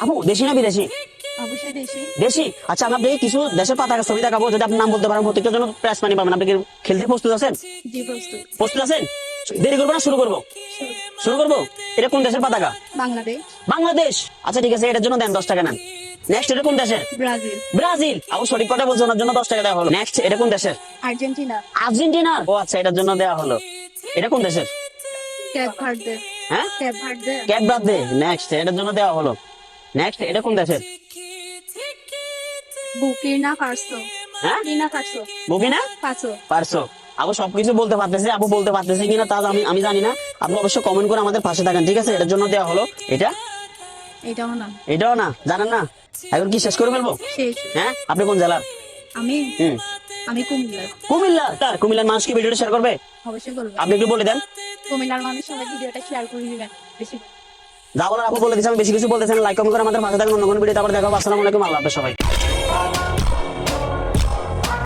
আপু দেশি না বিদেশি? অবশ্যই দেশি। দেশি। আচ্ছা আমি আপনাকে কিছু দেশের পতাকা ছবি দেখাবো, যদি আপনি নাম বলতে পারেন প্রত্যেকটার জন্য প্রাইজ মানি পাবেন। আপনি কি খেলতে প্রস্তুত আছেন? জি প্রস্তুত। প্রস্তুত আছেন? দেরি করবো না, শুরু করবো? শুরু। শুরু করবো। এটা কোন দেশের পতাকা? বাংলাদেশ। বাংলাদেশ। আচ্ছা ঠিক আছে, এটার জন্য দেন 10 টাকা নেন। নেক্সট, এটা কোন দেশের? ব্রাজিল। ব্রাজিল। আপু সঠিক কথা বলছো, ওনার জন্য 10 টাকা দেওয়া হলো। নেক্সট, এটা কোন দেশের? আর্জেন্টিনা। আর্জেন্টিনা। ও আচ্ছা, এটার জন্য দেওয়া হলো। এটা কোন দেশের? Cape Verde. হ্যাঁ, Cape Verde. Cape Verde. Next, এটার জন্য দেওয়া হলো। নেক্সট, এটা কোন দেশের? Burkina Faso. হ্যাঁ, বুকিনা ফাসো। বুকিনা ফাসো। পারছো। আপু সবকিছু বলতে পারতেছে, আপু বলতে পারতেছে কিনা তা আমি আমি জানি না। আপনি অবশ্যই কমেন্ট করে আমাদের পাশে থাকেন, ঠিক আছে? এটার জন্য দেওয়া হলো। এটা এটাও না। এটাও না, জানেন না? এখন কি শেষ করে ফেলবো? শেষ। হ্যাঁ, আপনি কোন জেলার? আমি হুম, আমি কুমিল্লার। কুমিল্লা। তার কুমিল্লার মানুষ কি ভিডিওটা শেয়ার করবে? অবশ্যই বলবো। আপনি একটু বলে দেন। কুমিল্লার মানুষ সবাই ভিডিওটা শেয়ার করে দিবেন বেশি। যা বলার আপু বলে দিচ্ছি, আমি বেশি কিছু বলতেছেন। লাইক কমেন্ট করে আমাদের পাশে থাকুন। অন্য কোনো ভিডিওতে আবার দেখা হবে। আসসালামু আলাইকুম, আল্লাহ হাফেজ সবাই।